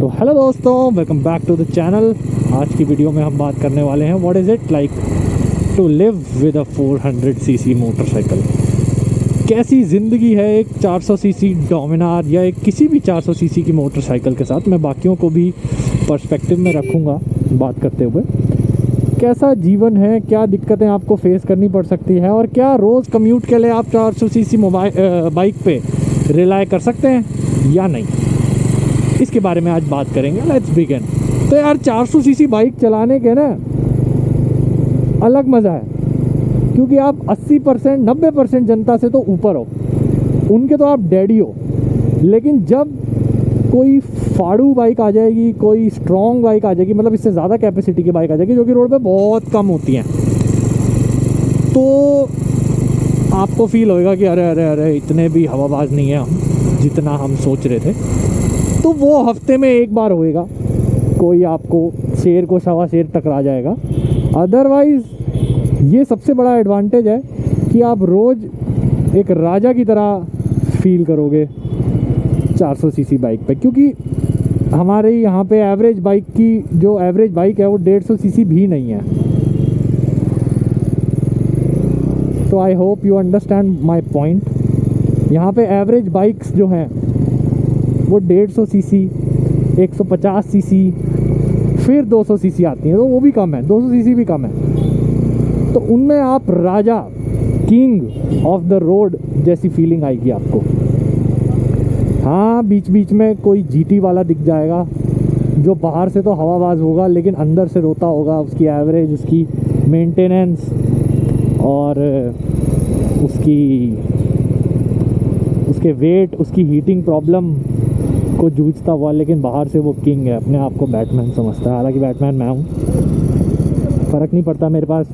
तो हेलो दोस्तों, welcome back to the channel. आज की वीडियो में हम बात करने वाले हैं what is it like to live with a 400 cc motorcycle. कैसी ज़िंदगी है एक 400 सीसी डोमिनार या एक किसी भी 400 सीसी की मोटरसाइकिल के साथ। मैं बाकियों को भी पर्सपेक्टिव में रखूँगा बात करते हुए। कैसा जीवन है, क्या दिक्कतें आपको फेस करनी पड़ सकती है और क्या रोज़ कम्यूट के लिए आप 400 सीसी बाइक पे रिलाय कर सकते हैं या नहीं, इसके बारे में आज बात करेंगे। Let's begin. तो यार 400 सीसी बाइक चलाने के ना अलग मज़ा है, क्योंकि आप 80% 90% जनता से तो ऊपर हो, उनके तो आप डैडी हो। लेकिन जब कोई फाड़ू बाइक आ जाएगी, कोई स्ट्रॉन्ग बाइक आ जाएगी, मतलब इससे ज़्यादा कैपेसिटी की बाइक आ जाएगी जो कि रोड पे बहुत कम होती हैं, तो आपको फील होएगा कि अरे अरे अरे इतने भी हवाबाज नहीं है हम जितना हम सोच रहे थे। तो वो हफ्ते में एक बार होएगा, कोई आपको शेर को सवा शेर टकरा जाएगा। अदरवाइज़ ये सबसे बड़ा एडवांटेज है कि आप रोज़ एक राजा की तरह फील करोगे 400 सीसी बाइक पे, क्योंकि हमारे यहाँ पे एवरेज बाइक की जो एवरेज बाइक है वो 150 सीसी भी नहीं है। तो I hope you understand my point. यहाँ पे एवरेज बाइक्स जो हैं वो 150 सीसी, 150 सीसी, फिर 200 सीसी आती हैं, तो वो भी कम है, 200 सीसी भी कम है। तो उनमें आप राजा, किंग ऑफ द रोड जैसी फीलिंग आएगी आपको। हाँ, बीच बीच में कोई जीटी वाला दिख जाएगा जो बाहर से तो हवाबाज होगा लेकिन अंदर से रोता होगा। उसकी एवरेज, उसकी मेंटेनेंस और उसके वेट, उसकी हीटिंग प्रॉब्लम को जूझता हुआ, लेकिन बाहर से वो किंग है, अपने आप को बैटमैन समझता है। हालांकि बैटमैन मैं हूँ, फ़र्क नहीं पड़ता। मेरे पास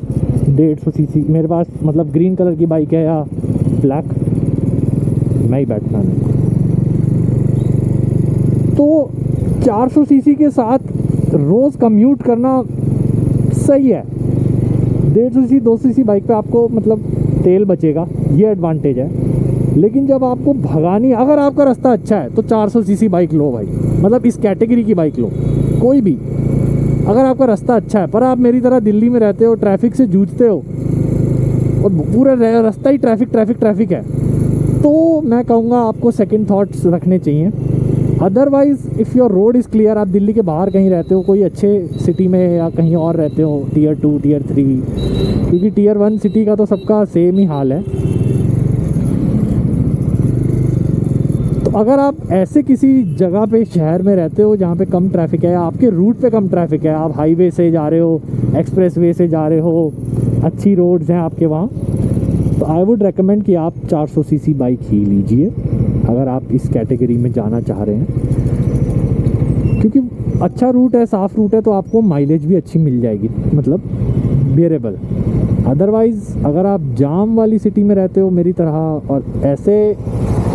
150 सीसी, मेरे पास मतलब ग्रीन कलर की बाइक है या ब्लैक, मैं ही बैटमैन हूँ। तो 400 सीसी के साथ रोज़ कम्यूट करना सही है। 150 सीसी 200 सीसी बाइक पे आपको मतलब तेल बचेगा, ये एडवांटेज है। लेकिन जब आपको भगानी, अगर आपका रास्ता अच्छा है तो 400 सीसी बाइक लो भाई, मतलब इस कैटेगरी की बाइक लो कोई भी। अगर आपका रास्ता अच्छा है, पर आप मेरी तरह दिल्ली में रहते हो, ट्रैफिक से जूझते हो और पूरा रास्ता ही ट्रैफिक है, तो मैं कहूँगा आपको सेकंड थॉट्स रखने चाहिए। Otherwise if your road is clear, आप दिल्ली के बाहर कहीं रहते हो, कोई अच्छे सिटी में या कहीं और रहते हो, टियर 2 टियर 3, क्योंकि टियर 1 सिटी का तो सबका सेम ही हाल है। तो अगर आप ऐसे किसी जगह पे शहर में रहते हो जहाँ पे कम ट्रैफिक है, आपके रूट पे कम ट्रैफिक है, आप हाईवे से जा रहे हो, एक्सप्रेसवे से जा रहे हो, अच्छी रोड्स हैं आपके वहाँ, तो आई वुड रेकमेंड कि आप 400 सीसी बाइक ही लीजिए अगर आप इस कैटेगरी में जाना चाह रहे हैं। क्योंकि अच्छा रूट है, साफ़ रूट है, तो आपको माइलेज भी अच्छी मिल जाएगी, मतलब बेरेबल। अदरवाइज़ अगर आप जाम वाली सिटी में रहते हो मेरी तरह, और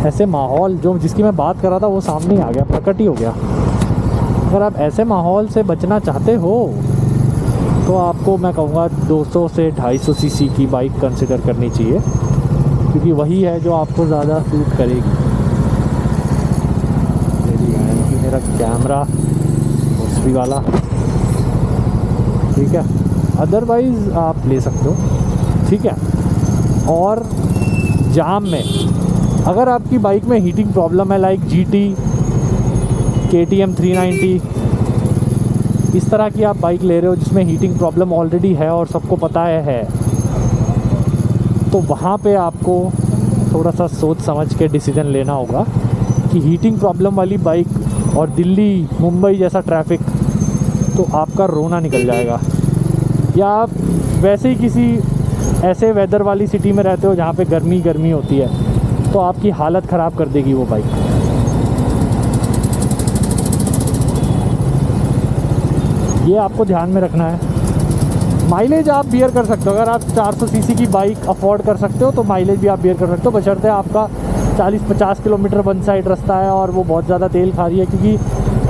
ऐसे माहौल जो जिसकी मैं बात कर रहा था वो सामने ही आ गया, प्रकट ही हो गया। अगर आप ऐसे माहौल से बचना चाहते हो तो आपको मैं कहूँगा 200 से 250 सीसी की बाइक कंसिडर करनी चाहिए, क्योंकि वही है जो आपको ज़्यादा सूट करेगी। मेरा कैमरा दूसरी वाला ठीक है, अदरवाइज़ आप ले सकते हो, ठीक है। और जाम में अगर आपकी बाइक में हीटिंग प्रॉब्लम है, लाइक GT, KTM 390, इस तरह की आप बाइक ले रहे हो जिसमें हीटिंग प्रॉब्लम ऑलरेडी है और सबको पता है, तो वहाँ पे आपको थोड़ा सा सोच समझ के डिसीजन लेना होगा कि हीटिंग प्रॉब्लम वाली बाइक और दिल्ली मुंबई जैसा ट्रैफिक, तो आपका रोना निकल जाएगा। या आप वैसे ही किसी ऐसे वेदर वाली सिटी में रहते हो जहाँ पे गर्मी होती है, तो आपकी हालत ख़राब कर देगी वो बाइक। ये आपको ध्यान में रखना है। माइलेज आप बियर कर सकते हो, अगर आप 400 सीसी की बाइक अफोर्ड कर सकते हो तो माइलेज भी आप बियर कर सकते हो, बशर्ते आपका 40-50 किलोमीटर वन साइड रास्ता है और वो बहुत ज़्यादा तेल खा रही है। क्योंकि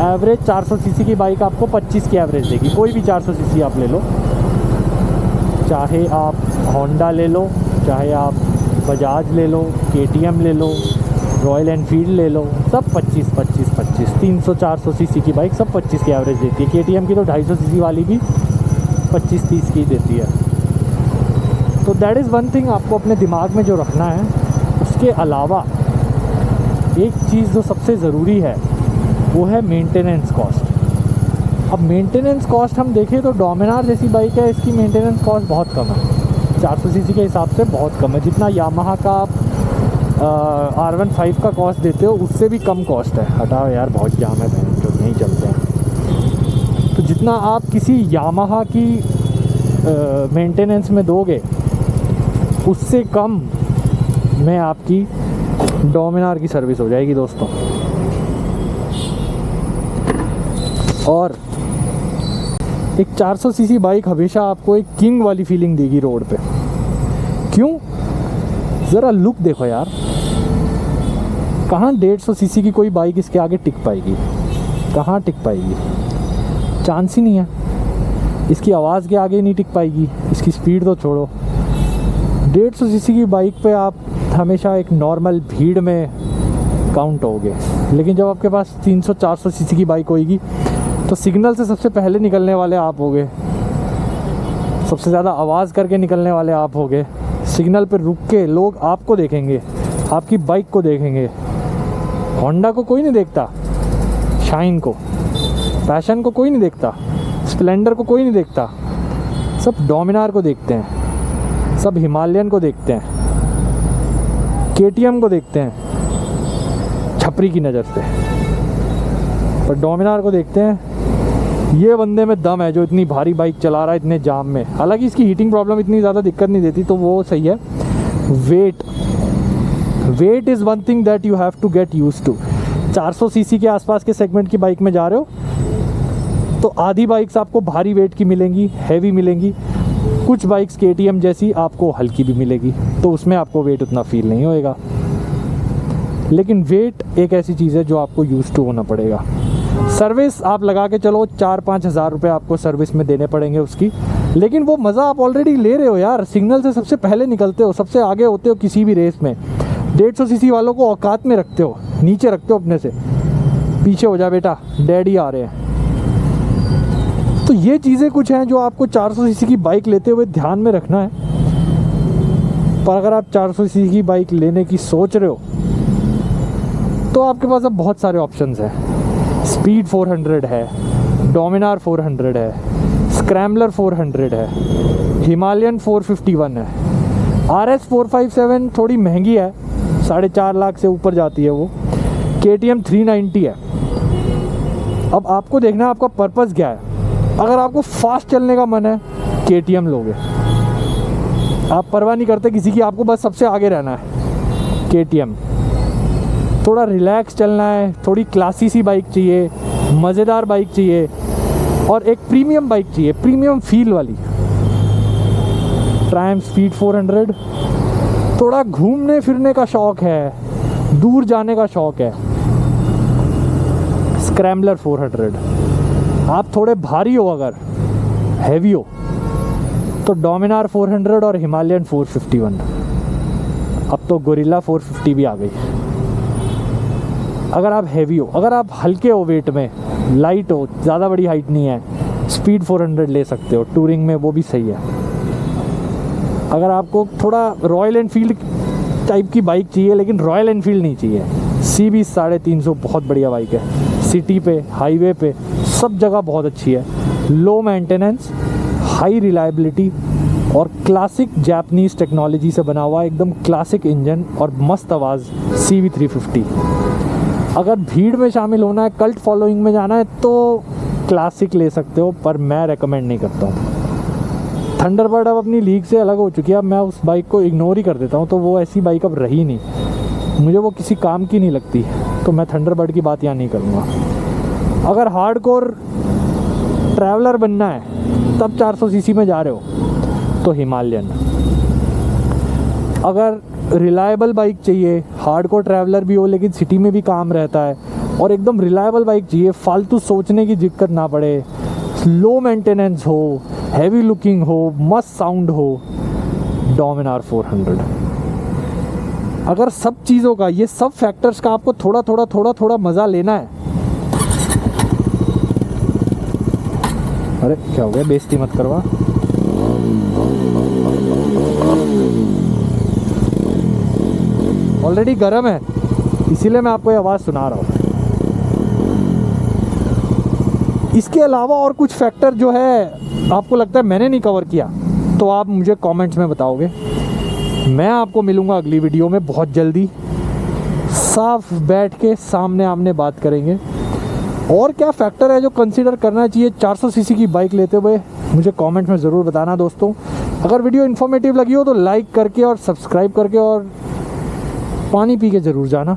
एवरेज 400 सीसी की बाइक आपको 25 की एवरेज देगी, कोई भी 400 सीसी आप ले लो, चाहे आप होंडा ले लो, चाहे आप बजाज ले लो, KTM ले लो, रॉयल एनफील्ड ले लो, सब 25 25, 300-400 सीसी की बाइक सब 25 की एवरेज देती है। KTM की तो 250 सीसी वाली भी 25-30 की देती है। तो दैट इज़ वन थिंग आपको अपने दिमाग में जो रखना है। उसके अलावा एक चीज़ जो सबसे ज़रूरी है वो है मेंटेनेंस कॉस्ट। अब मेंटेनेंस कॉस्ट हम देखें तो डोमिनार जैसी बाइक है, इसकी मेंटेनेंस कॉस्ट बहुत कम है, 400 सीसी के हिसाब से बहुत कम है। जितना यामाहा का आप R15 का कॉस्ट देते हो उससे भी कम कॉस्ट है। हटाओ यार, बहुत जाम है, जो नहीं चलते हैं। तो जितना आप किसी यामाहा की मेंटेनेंस में दोगे उससे कम में आपकी डोमिनार की सर्विस हो जाएगी दोस्तों। और एक 400 सीसी बाइक हमेशा आपको एक किंग वाली फीलिंग देगी रोड पे। क्यों? ज़रा लुक देखो यार, कहाँ 150 सीसी की कोई बाइक इसके आगे टिक पाएगी? कहाँ टिक पाएगी? चांस ही नहीं है। इसकी आवाज़ के आगे नहीं टिक पाएगी, इसकी स्पीड तो छोड़ो। 150 सीसी की बाइक पे आप हमेशा एक नॉर्मल भीड़ में काउंट होगे, लेकिन जब आपके पास 300-400 सीसी की बाइक होगी तो सिग्नल से सबसे पहले निकलने वाले आप होगे, सबसे ज़्यादा आवाज़ करके निकलने वाले आप होगे। सिग्नल पर रुक के लोग आपको देखेंगे, आपकी बाइक को देखेंगे। होंडा को कोई नहीं देखता, शाइन को, पैशन को कोई नहीं देखता, स्प्लेंडर को कोई नहीं देखता, सब डोमिनार को देखते हैं, सब हिमालयन को देखते हैं, KTM को देखते हैं छपरी की नज़र से, पर डोमिनार को देखते हैं ये बंदे में दम है जो इतनी भारी बाइक चला रहा है इतने जाम में। हालांकि इसकी हीटिंग प्रॉब्लम इतनी ज़्यादा दिक्कत नहीं देती, तो वो सही है। Wait is one thing that you have to get used to. 400 CC के आसपास के सेगमेंट की बाइक में जा रहे हो तो आधी बाइक्स आपको भारी वेट की मिलेंगी, हैवी मिलेंगी। कुछ बाइक्स KTM जैसी आपको हल्की भी मिलेगी, तो उसमें आपको वेट उतना फील नहीं होएगा। लेकिन वेट एक ऐसी चीज़ है जो आपको यूज़ टू होना पड़ेगा। सर्विस आप लगा के चलो 4-5 हज़ार रुपये आपको सर्विस में देने पड़ेंगे उसकी, लेकिन वो मज़ा आप ऑलरेडी ले रहे हो यार। सिग्नल से सबसे पहले निकलते हो, सबसे आगे होते हो किसी भी रेस में। 150 सीसी वालों को औकात में रखते हो, नीचे रखते हो अपने से, पीछे हो जा बेटा, डैडी आ रहे हैं। तो ये चीज़ें कुछ हैं जो आपको 400 सीसी की बाइक लेते हुए ध्यान में रखना है। पर अगर आप 400 सीसी की बाइक लेने की सोच रहे हो तो आपके पास अब बहुत सारे ऑप्शंस हैं। स्पीड 400 है, डोमिनार 400 है, स्क्रैम्बलर 400 है, हिमालयन 451 है, RS 457 थोड़ी महंगी है, 4.5 लाख से ऊपर जाती है वो, KTM 390 है। अब आपको देखना है आपका पर्पज़ क्या है। अगर आपको फास्ट चलने का मन है KTM लोगे, आप परवाह नहीं करते किसी की, आपको बस सबसे आगे रहना है KTM। थोड़ा रिलैक्स चलना है, थोड़ी क्लासी सी बाइक चाहिए, मज़ेदार बाइक चाहिए और एक प्रीमियम बाइक चाहिए, प्रीमियम फील वाली, ट्रायम्फ स्पीड 400। थोड़ा घूमने फिरने का शौक़ है, दूर जाने का शौक़ है, स्क्रैम्बलर 400। आप थोड़े भारी हो, अगर हैवी हो, तो डोमिनार 400 और हिमालयन 451। अब तो गोरिल्ला 450 भी आ गई। अगर आप हैवी हो, अगर आप हल्के हो, वेट में लाइट हो, ज़्यादा बड़ी हाइट नहीं है, स्पीड 400 ले सकते हो टूरिंग में, वो भी सही है। अगर आपको थोड़ा रॉयल एनफील्ड टाइप की बाइक चाहिए, लेकिन रॉयल एनफील्ड नहीं चाहिए, CB 350 बहुत बढ़िया बाइक है, सिटी पे, हाईवे पे, सब जगह बहुत अच्छी है। लो मेंटेनेंस, हाई रिलायबिलिटी और क्लासिक जापानीज़ टेक्नोलॉजी से बना हुआ एकदम क्लासिक इंजन और मस्त आवाज़ CB 350। अगर भीड़ में शामिल होना है, कल्ट फॉलोइंग में जाना है, तो क्लासिक ले सकते हो, पर मैं रेकमेंड नहीं करता हूँ। थंडरबर्ड अब अपनी लीग से अलग हो चुकी है, अब मैं उस बाइक को इग्नोर ही कर देता हूँ, तो वो ऐसी बाइक अब रही नहीं, मुझे वो किसी काम की नहीं लगती, तो मैं थंडरबर्ड की बात यहाँ नहीं करूँगा। अगर हार्डकोर ट्रैवलर बनना है तब 400 सीसी में जा रहे हो तो हिमालयन। अगर रिलायबल बाइक चाहिए, हार्डकोर ट्रैवलर भी हो लेकिन सिटी में भी काम रहता है, और एकदम रिलायबल बाइक चाहिए, फालतू सोचने की दिक्कत ना पड़े, लो मेंटेनेंस हो, हैवी लुकिंग हो, मस्त साउंड हो, डोमिनार 400। अगर सब चीज़ों का, ये सब फैक्टर्स का आपको थोड़ा थोड़ा मज़ा लेना है अरे क्या हो गया, बेइज्जती मत करवा। ऑलरेडी गर्म है, इसीलिए मैं आपको ये आवाज़ सुना रहा हूँ। इसके अलावा और कुछ फैक्टर जो है आपको लगता है मैंने नहीं कवर किया, तो आप मुझे कमेंट्स में बताओगे। मैं आपको मिलूँगा अगली वीडियो में बहुत जल्दी, साफ बैठ के सामने आमने बात करेंगे। और क्या फैक्टर है जो कंसीडर करना चाहिए 400 सीसी की बाइक लेते हुए, मुझे कमेंट में ज़रूर बताना दोस्तों। अगर वीडियो इन्फॉर्मेटिव लगी हो तो लाइक करके और सब्सक्राइब करके और पानी पी के ज़रूर जाना।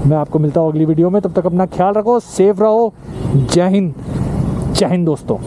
मैं आपको मिलता हूँ अगली वीडियो में, तब तक अपना ख्याल रखो, सेफ रहो। जय हिंद दोस्तों।